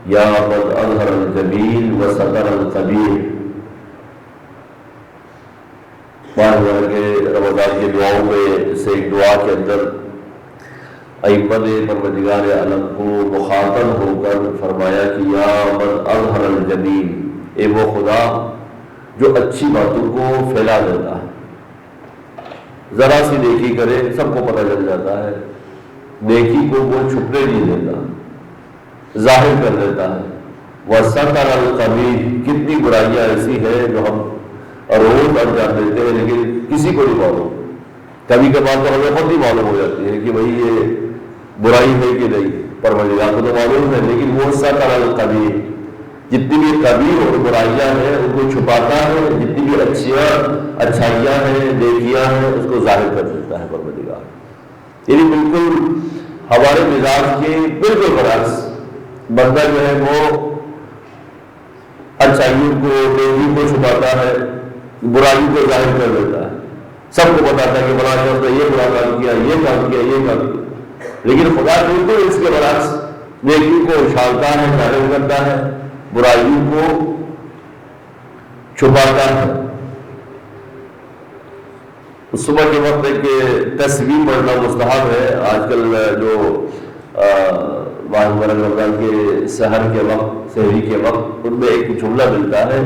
یا من اظہر الجمیل وستر القبیح۔ معلوم ہے کہ رمضان کی دعاؤں میں سے ایک دعا کے اندر ائمہ نے پروردگار عالم کو مخاطب ہو کر فرمایا کہ یا من اظہر الجمیل، اے وہ خدا جو اچھی باتوں کو پھیلا دیتا ہے۔ ذرا سی نیکی کرے سب کو پتہ چل جاتا ہے، نیکی کو وہ چھپنے نہیں دیتا، ظاہر کر دیتا ہے۔ وَسَتَرَ الْقَبِیحَ، کتنی برائیاں ایسی ہیں جو ہم روز انجام دیتے ہیں لیکن کسی کو نہیں معلوم، کبھی کبھار تو ہمیں خود ہی معلوم ہو جاتی ہے کہ بھئی یہ برائی ہے کہ نہیں، پروردگار کو تو معلوم ہے، لیکن وہ سَتَرَ الْقَبِیحَ، جتنی بھی قبیح اور برائیاں ہیں ان کو چھپاتا ہے، جتنی بھی اچھائیاں ہیں نیکیاں ہیں اس کو ظاہر کر دیتا ہے پروردگار۔ یعنی بالکل ہمارے مزاج کے بالکل برعکس بندہ جو ہے وہ اچھائیوں کو نیکی کو چھپاتا ہے، برائی کو ظاہر کر دیتا ہے، سب کو بتاتا ہے کہ فلاں شخص نے یہ برا کام کیا، یہ کام کیا، یہ کام کیا، لیکن خدا بالکل اس کے برعکس نیکی کو اچھالتا ہے، ظاہر کرتا ہے، برائیوں کو چھپاتا ہے۔ صبح کے وقت ایک تسبیح پڑھنا مستحب ہے۔ آج کل جو ماہ مبارک رمضان کے سحر کے وقت، سحری کے وقت، ان میں ایک جملہ ملتا ہے،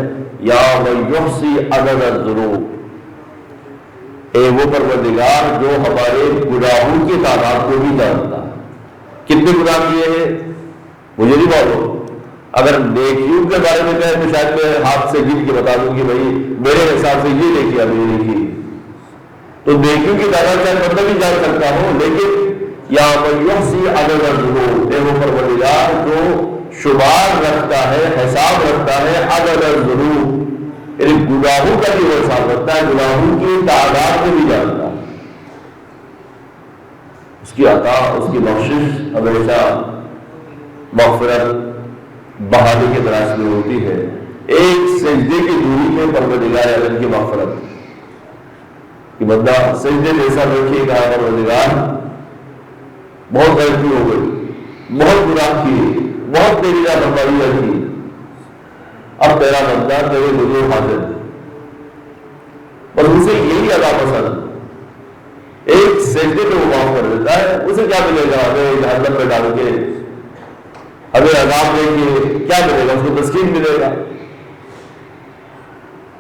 یا من یحصی عدد الذنوب، اے وہ پروردگار جو ہمارے گناہوں کی تعداد کو بھی جانتا ہے۔ کتنے گناہ کیے ہیں مجھے نہیں معلوم، اگر نیکیوں کے بارے میں کہے تو شاید میں ہاتھ سے گن کے بتا دوں کہ بھائی میرے حساب سے یہ نیکیاں میں نے کی، تو نیکیوں کی تعداد شاید بندہ بھی جان سکتا ہوں، لیکن یا من یحصی عدد الذنوب، اے وہ پروردگار جو شمار رکھتا ہے، حساب رکھتا ہے، عدد الذنوب، یعنی گناہوں کا بھی وہ حساب رکھتا ہے، گناہوں کی تعداد کو بھی جانتا ہے۔ اس کی عطا، اس کی بخشش ہمیشہ مغفرت بہانے کے تلاش میں ہوتی ہے۔ ایک سجدے کی دوری میں پروردگار عالم کی مغفرت کہ بندہ سجدے میں ایسا رکھے گا، پروردگار بہت غلطی ہو گئی، بہت گناہ کیے، بہت تیری نافرمانیاں کی، اب تیرا بندہ تیرے حضور حاضر ہے، اور اسے یہی ادا پسند، ایک سجدے پہ وہ معاف کر دیتا ہے۔ اسے کیا ملے گا؟ ہمیں جہنم میں ڈال کے، ہمیں عذاب دے کے کیا ملے گا؟ اس کو تسکین ملے گا۔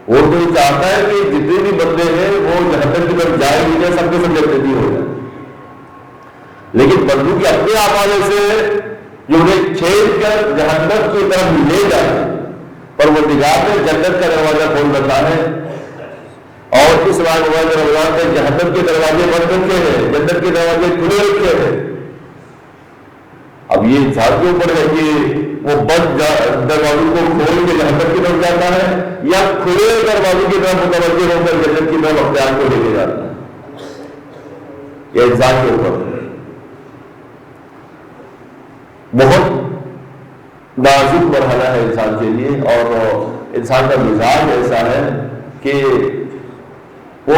وہ تو چاہتا ہے کہ جتنے بھی بندے ہیں وہ جہنم کی طرف جائے بھی جائے، سب کے سب جنتی ہو جائے، لیکن بندوں کے اپنے اعمال سے جو انہیں چھید کر جہنم کی طرف لے جائے، پروردگار نے جنت کا دروازہ کھول رکھا ہے، اور اس رمضان میں جہنم کے دروازے بند رکھے ہیں، جنت کے دروازے کھلے رکھے ہیں۔ اب یہ انسان کے اوپر ہے کہ وہ بند دروازوں کو کھول کے جہنم کی طرف جاتا ہے یا کھلے دروازوں کی طرف متوجہ ہو کر جنت کی طرف اختیار کو لے کے جاتا ہے، یہ انسان کے اوپر ہے۔ بہت نازک مرحلہ ہے انسان کے لیے، اور انسان کا مزاج ایسا ہے کہ وہ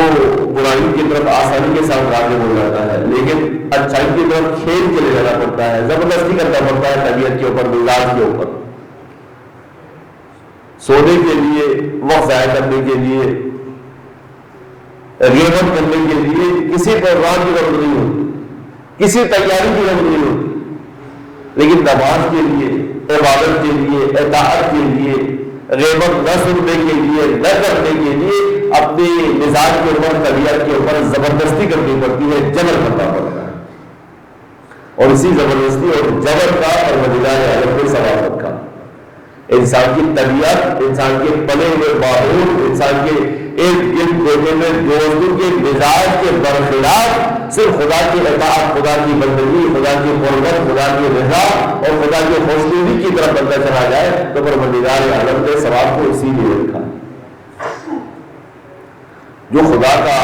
برائیوں کی طرف آسانی کے ساتھ راغب ہو جاتا ہے، لیکن اچھائی کی طرف کھیل کے لے جانا پڑتا ہے، زبردستی کرنا پڑتا ہے طبیعت کے اوپر، مزاج کے اوپر، سونے کے لیے، وقت ضائع کرنے کے لیے، غیبت کرنے کے لیے کسی پروگرام کی ضرورت نہیں ہوتی، کسی تیاری کی ضرورت نہیں ہوتی، لیکن نماز کے لیے، عبادت کے لیے، اطاعت کے لیے، غیبت نہ سننے کے لیے، نہ کرنے کے لیے اپنے مزاج کے اوپر، طبیعت کے اوپر زبردستی کرنی پڑتی ہے، جبر کرنا پڑتا ہے، اور اسی زبردستی اور جبر کا پروردگار عالم نے ثواب رکھا۔ انسان کی طبیعت، انسان کے پلے ہوئے ماحول، انسان کے ارد گرد دیکھنے میں دوستوں کے مزاج کے برخلاف صرف خدا کی اطاعت، خدا کی بندگی، خدا کی قربت، خدا کی رضا اور خدا کی خوشنودی کی طرف بندہ چلا جائے تو پروردگار عالم نے ثواب کو اسی لیے رکھا۔ جو خدا کا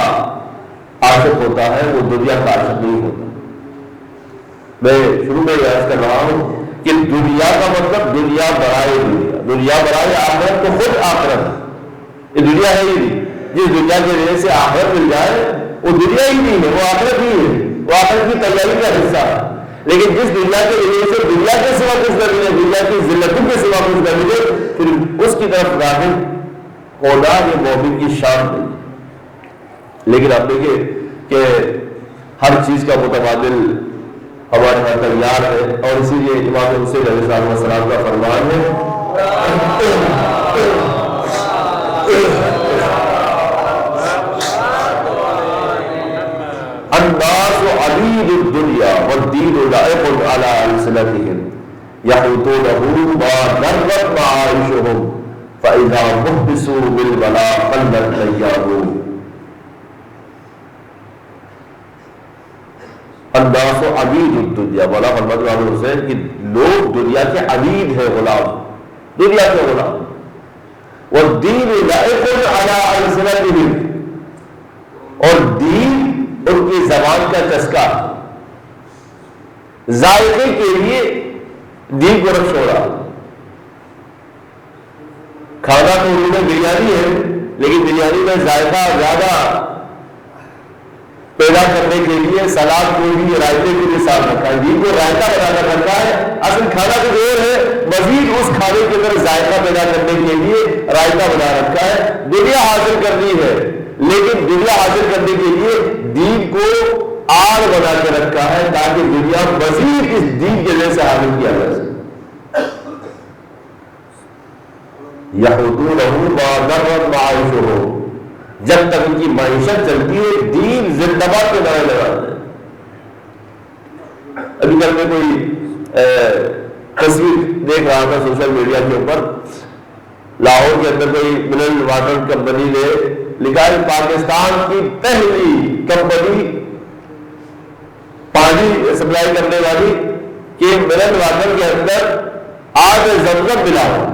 عاشق ہوتا ہے وہ دنیا کا عاشق نہیں ہوتا۔ میں شروع میں عرض کر رہا ہوں کہ دنیا کا مطلب دنیا برائے دنیا، دنیا برائے آخرت تو خود آخرت ہے، یہ دنیا ہے ہی نہیں۔ جس دنیا کے وجہ سے آخرت مل جائے وہ دنیا ہی نہیں ہے، وہ آخرت ہی ہے، وہ آخرت کی تیاری کا حصہ ہے۔ لیکن جس دنیا کے لیے سے دنیا کے سوا کچھ نہ ملے، دنیا کی ذلتوں کے سوا کچھ نہ ملے، پھر اس کی طرف راغب ہونا یہ مومن کی شان نہیں۔ لیکن آپ دیکھیں کہ ہر چیز کا متبادل ہمارے یہاں تیار ہے، اور اسی لیے امام حسین علیہ السلام کا فرمان ہے الناس عبید الدنیا والدین لائق علی السنتهم یحوطونه ما درت معائشهم فاذا محبسوا بالبلاء قلت ایامهم۔ الناس عبید الدنیا، مولا محمد امام حسین کہ لوگ دنیا کے عبید ہیں، غلام، دنیا کے غلام، والدین لائق علی السنتهم، اور دین ان کی زبان کا چسکا، ذائقے کے لیے دین کو رکھ چھوڑا۔ کھانا تو انہوں نے بریانی ہے، لیکن بریانی میں ذائقہ زیادہ پیدا کرنے کے لیے سلاد کو بھی رائتے کے لیے ساتھ رکھا ہے، دین کو رائتا بنا کر رکھا ہے۔ اصل کھانا تو اور ہے، مزید اس کھانے کے اندر ذائقہ پیدا کرنے کے لیے رائتا بنا رکھا ہے۔ دنیا حاصل کرنی ہے، لیکن دنیا حاصل کرنے کے لیے دین کو آڑ بنا کے رکھا ہے تاکہ دنیا مزید اس دین کے ذریعے سے حاصل کیا جا سکے۔ یحوطونہ ما درت معائشهم، جب تک ان کی معیشت چلتی ہے دین زندہ باد کے نعرے لگاتے ہیں۔ ابھی کل میں کوئی تصویر دیکھ رہا تھا سوشل میڈیا کے اوپر، لاہور کے اندر کوئی منرل واٹر کمپنی نے لکھا ہے پاکستان کی پہلی کمپنی پانی سپلائی کرنے والی کہ منرل واٹر کے اندر آج زمزم ملا ہوا،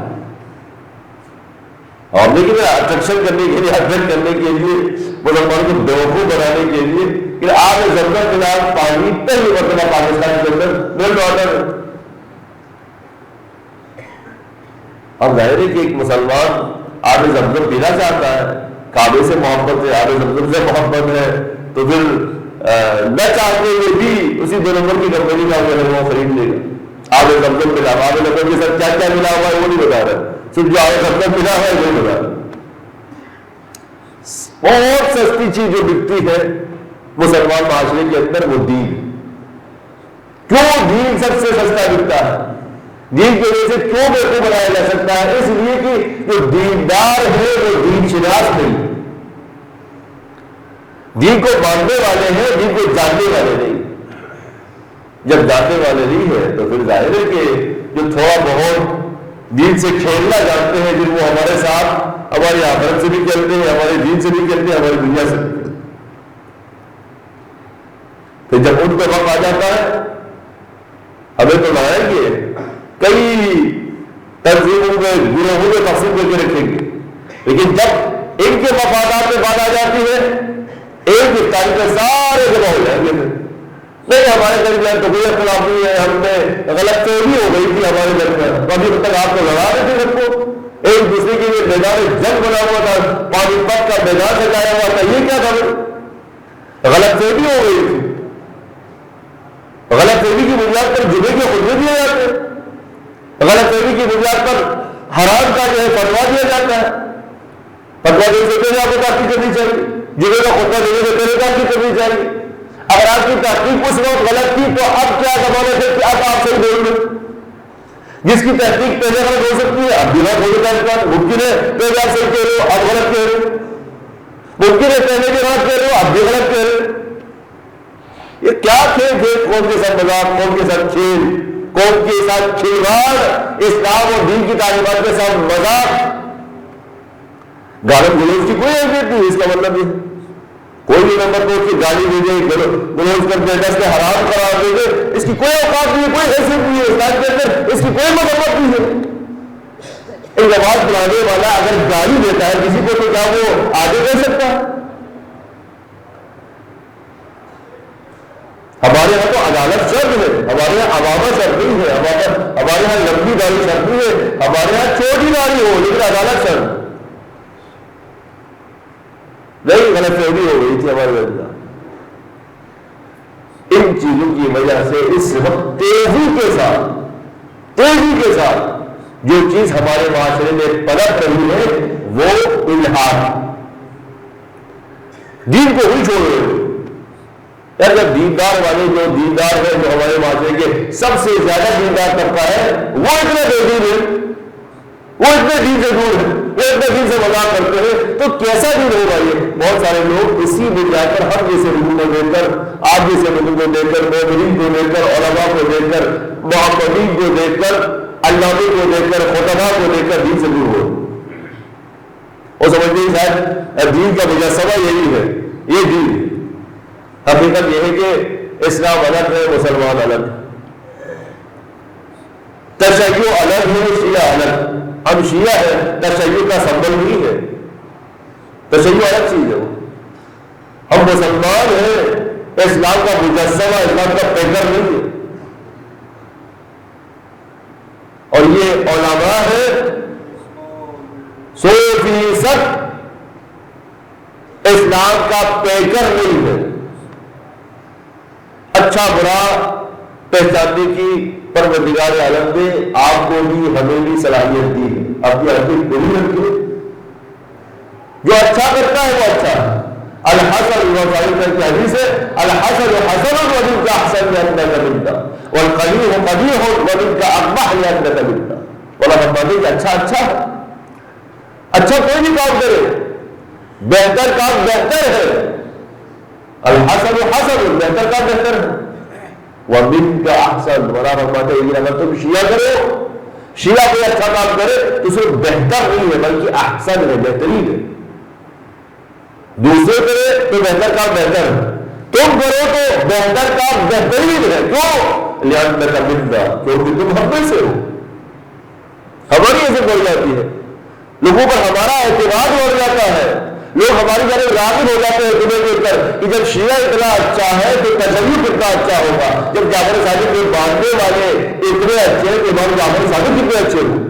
اور لیکن اٹریکشن کرنے کے لیے، اٹریکٹ کرنے کے لیے، مسلمان کو بیوقوف بنانے کے لیے کہ آج زمزم ملا پانی پہلی مرتبہ پاکستان کے اندر منرل واٹر۔ اور ظاہر ہے کہ ایک مسلمان آب زمزم پینا چاہتا ہے، کعبے سے محبت ہے، آب زمزم سے محبت ہے، تو پھر نہ چاہتے ہوئے بھی اسی 2 نمبر کی کمپنی کا وہ خرید لے گا۔ آب زمزم ملا، آب زمزم کے ساتھ کیا کیا ملا ہوا ہے وہ نہیں بتا رہا، صرف جو آب زمزم ملا ہے وہ بتا رہا۔ بہت سستی چیز جو بکتی ہے مسلمان معاشرے کے اندر وہ دین۔ کیوں دین سب سے سستا بکتا ہے؟ دین کی وجہ سے کیوں بیوقوف بنایا جا سکتا ہے؟ اس لیے کہ جو دیندار ہے وہ دین شناس نہیں، دین کو ماننے والے ہیں، دین کو جاننے والے نہیں۔ جب جاننے والے نہیں ہیں تو پھر ظاہر ہے کہ جو تھوڑا بہت دین سے کھیلنا جانتے ہیں، جن وہ ہمارے ساتھ ہماری آخرت سے بھی کھیلتے ہیں، ہمارے دین سے بھی کھیلتے ہیں، ہماری دنیا سے بھی کھیلتے ہیں، پھر جب ان پہ وقت آ جاتا ہے ہمیں تو لائیں گے، کئی تنظیموں میں گروہوں میں تقسیم کر کے رکھیں گے، لیکن جب ان کے مفادات میں بات آ جاتی ہے ایک افطاری پہ سارے جمع ہو جائیں گے۔ نہیں ہمارے درمیان تو کوئی اختلاف نہیں ہے، ہم نے غلط فہمی ہو گئی تھی ہمارے درمیان، تو ابھی تک آپ کو لڑا رہے تھے، سب کو ایک دوسرے کے لیے میدان جنگ بنا ہوا تھا، پانی پت کا میدان سجایا ہوا تھا، یہ کیا تھا؟ غلط فہمی ہو گئی تھی۔ غلط فہمی کی بنیاد پر جمعے کے خطبے دیے جاتے ہیں، غلط فہمی کی بنیاد پر حرام کا جو ہے فتوا دیا جاتا ہے، فتوا دینے سے پہلے آپ کو تحقیق کرنی چاہیے، جمعے کا خطبہ دینے سے پہلے تحقیق کرنی چاہیے۔ اگر آپ کی تحقیق اس وقت غلط تھی تو اب کیا ضمانت ہے کہ اب آپ صحیح بول رہے؟ جس کی تحقیق پہلے غلط ہو سکتی ہے اب بھی غلط ہو جاتا ہے، ممکن ہے پہلے آپ صحیح کہہ رہے ہو اب غلط کہہ رہے ہو، ممکن ہے پہلے بھی غلط کہہ رہے ہو اب بھی غلط کہہ رہے ہو۔ یہ کیا کھیل تھے؟ قوم کے ساتھ مذاق، قوم کے ساتھ کھیل، قوم کے ساتھ کھلواڑ، اسلام اور دین کی تعلیمات کے ساتھ مذاق۔ گالم گلوچ کی کوئی اہمیت نہیں، اس کا مطلب یہ کوئی بھی نمبر کو اس کی گالی دے دے، گلوچ کر دے، دس کے حرام قرار دے دے، اس کی کوئی اوقات نہیں ہے، کوئی حیثیت نہیں ہے، اسلام کے اندر اس کی کوئی مذمت نہیں ہے۔ ایک نماز پڑھانے والا اگر گالی دیتا ہے کسی کو تو کیا وہ آگے کر سکتا ہے؟ ہمارے یہاں تو عدالت شرط ہے، ہمارے یہاں عوامہ شرط نہیں ہے، ہمارے یہاں لمبی داڑھی شرط نہیں ہے، ہمارے یہاں چھوٹی داڑھی ہو لیکن عدالت شرط نہیں۔ غلط فہمی ہو گئی تھی ہمارے وجہ، ان چیزوں کی وجہ سے اس وقت تیزی کے ساتھ جو چیز ہمارے معاشرے میں پنپ رہی ہے وہ الحاد، دین کو ہی چھوڑ رہے ہیں۔ جب دیندار والے جو دیندار ہیں، جو ہمارے معاشرے کے سب سے زیادہ دیندار طبقہ ہے، وہ اتنا بے دین ہے، وہ اتنے دین سے دور ہے، وہ اتنے دین سے مذاق کرتے ہیں، تو کیسا دین ہوگا یہ؟ بہت سارے لوگ اسی بنا پر ہم جیسے لوگوں کو دیکھ کر، آپ جیسے لوگوں کو دیکھ کر، مومنین کو دیکھ کر، علماء کو دیکھ کر، محمدین کو دیکھ کر، علامے کو دیکھ کر، خطباء کو دیکھ کر دین سے دور ہو، وہ سمجھتے ہیں شاید دین کا مجسمہ یہی ہے، یہ دین ہے۔ حقیقت یہ ہے کہ اسلام الگ ہے، مسلمان الگ ہے، تشیع الگ ہے، شیعہ الگ۔ ہم شیعہ ہے، تشیع کا سمبل نہیں ہے، تشیع الگ چیز ہے۔ ہم مسلمان ہیں، اسلام کا مجسمہ، اسلام کا پیکر نہیں ہے۔ اور یہ علماء ہے 100% اسلام کا پیکر نہیں ہے۔ اچھا برا پہچاننے کی پروردگار عالم نے آپ کو بھی ہمیں بھی صلاحیت دی ہے، اپنی حقیقت کو بھی رکھیے۔ جو اچھا کرتا ہے وہ اچھا ہے۔ الحسن کی حدیث ہے، الحسن حسن ومنک احسن لانک منک والقبیح قبیح ومنک اقبح لانک منک۔ اللہ فرماتے ہیں کہ اچھا ہے، اچھا کوئی بھی کام کرے، بہتر کام بہتر ہے، الحسن حسن، بہتر کام بہتر ہے، ومنک احسن، اللہ فرماتے ہیں اگر تم شیعہ کرو، شیعہ کوئی اچھا کام کرے تو صرف بہتر نہیں ہے بلکہ احسن ہے، بہترین ہے۔ دوسرے کرے تو بہتر کام بہتر ہے، تم کرو تو بہتر کام بہترین ہے۔ کیوں؟ لأنک منا، کیونکہ تم ہم میں سے ہو، ہماری عزت بڑھ جاتی ہے، لوگوں پر ہمارا اعتماد بڑھ جاتا ہے، لوگ ہماری جانب راغب ہو جاتے ہیں تمہیں دیکھ کر کہ جب شیعہ اتنا اچھا ہے تو تشیع کتنا اچھا ہوگا، جب جعفر صادق کے باندھنے والے اتنے اچھے ہیں تو امام جعفر صادق کتنے اچھے ہوں،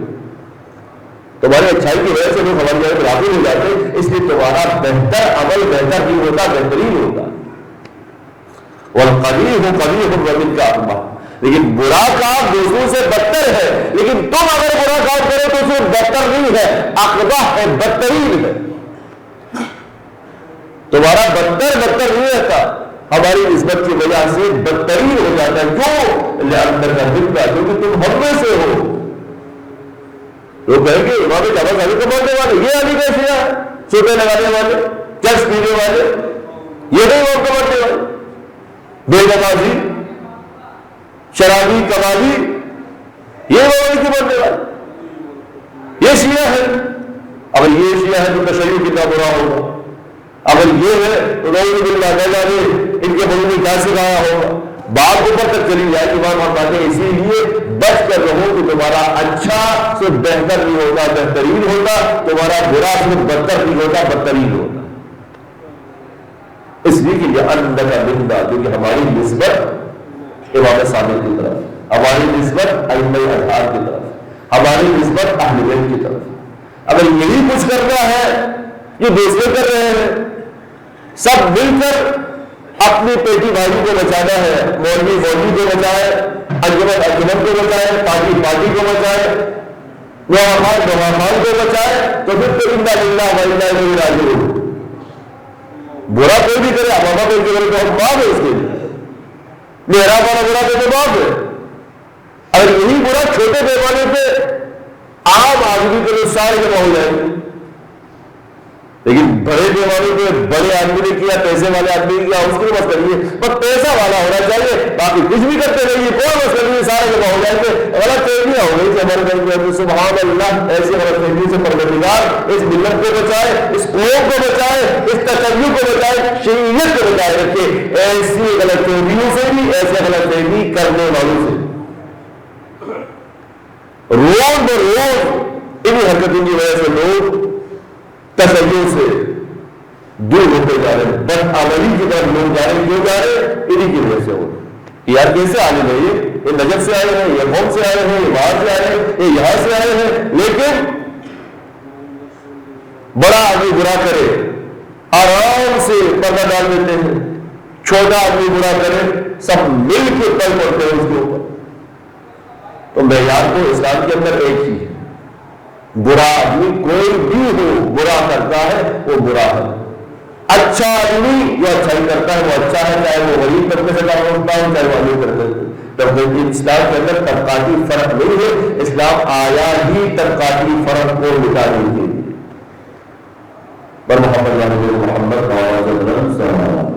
تمہاری اچھائی کی وجہ سے لوگ ہماری جانب راغب ہو جاتے ہیں، اس لیے تمہارا بہتر عمل بہتر نہیں ہوتا، بہترین ہوتا۔ والقبیح قبیح ومنک اقبح، لیکن برا کام دوسروں سے بدتر ہے، لیکن تم اگر برا کام کرو تو صرف بدتر نہیں ہے، اقبح ہے، بدترین ہے، تمہارا بدتر نہیں رہتا، ہماری نسبت کی وجہ سے بدترین ہو جاتا ہے۔ کیوں؟ لأنک منا، کیونکہ تم ہم میں سے ہو۔ لوگ کہیں گے امام جعفر صادق کو ماننے والے یہ علی کا شیعہ، سوتے لگانے والے، چرس پینے والے، یہ نہیں امام کو ماننے والے، بے نمازی، شرابی، کبابی، یہ امام کو ماننے والے، یہ شیعہ ہے۔ اگر یہ شیعہ ہے تو تشیع کتنا برا ہوگا، اگر یہ ہے تو نعوذ باللہ نہ جانے ان کے بڑوں نے کیا سکھایا ہوگا۔ بات اوپر تک چلی جائے کہ امام فرماتے ہیں اسی لیے بچ کر رہو کہ تمہارا اچھا صرف بہتر نہیں ہوتا، بہترین ہوتا، تمہارا برا صرف بدتر نہیں ہوتا، بدترین ہوتا۔ اس لیے کہ یہ لأنک منا، کیونکہ ہماری نسبت امام صادق کی طرف، ہماری نسبت ائمہ اطہار کی طرف، ہماری نسبت اہل بیت کی طرف۔ اگر یہی کچھ کرنا ہے یہ دوسرے کر رہے ہیں، سب مل کر اپنی پیٹی بھائی کو بچانا ہے، مولوی کو بچائے، انجمن کو بچائے، پارٹی کو بچائے، نوحان کو بچائے، تو پھر تو انا للہ و انا الیہ راجعون۔ برا کوئی بھی کرے، امامہ کوئی کرے تو ہم معاف ہے اس کے لیے، محراب والا برا تو معاف ہے۔ اگر یہی برا چھوٹے پیمانے پہ عام آدمی کے لیے سارے جمع ہو جائیں گے، لیکن بڑے پیمانے پہ بڑے آدمی نے کیا، پیسے والے آدمی نے کیا، اس کی بس کریے، پر پیسہ والا ہونا چاہیے، باقی کچھ بھی کرتے رہیے، کوئی بس کریے، سارے جمع ہو جائیں گے۔ غلط فہمیاں ہو گئی ہمارے گھر میں، سبحان اللہ، ایسی غلط فہمی سے پروردگار اس ملت کو بچائے، اس قوم کو بچائے، اس تشیع کو بچائے، شریعت کو بچائے رکھے ایسی غلط فہمیوں سے بھی، ایسے غلط فہمی کرنے والوں سے۔ روز بروز انہی حرکتوں کی وجہ سے لوگ تشیع سے دور ہوتے جا رہے ہیں، بد عملی کی طرف لوگ جا رہے ہیں۔ کیوں جا رہے ہیں؟ انہی کی وجہ سے ہو رہے ہیں۔ یار کیسے عالم ہے یہ نجف سے آئے ہیں، یہ قوم سے آئے ہیں، یہ باہر سے آئے ہیں، یہ یہاں سے آئے ہیں، لیکن بڑا آدمی برا کرے آرام سے پردہ ڈال دیتے ہیں، چھوٹا آدمی برا کرے سب مل کے پل پڑتے ہیں اس کے اوپر. تو معیار تو اسلام کے اندر ایک ہی ہے. برا آدمی کوئی بھی ہو برا کرتا ہے وہ برا ہے. اچھا آدمی جو اچھائی کرتا ہے وہ اچھا ہے, چاہے وہ غریب طبقے سے تعلق رکھتا ہو چاہے وہ امیر طبقے سے. اسلام کے اندر طبقاتی فرق نہیں ہے. اسلام آیا ہی طبقاتی فرق کو مٹانے کے لیے. پر محمد صلی اللہ علیہ وسلم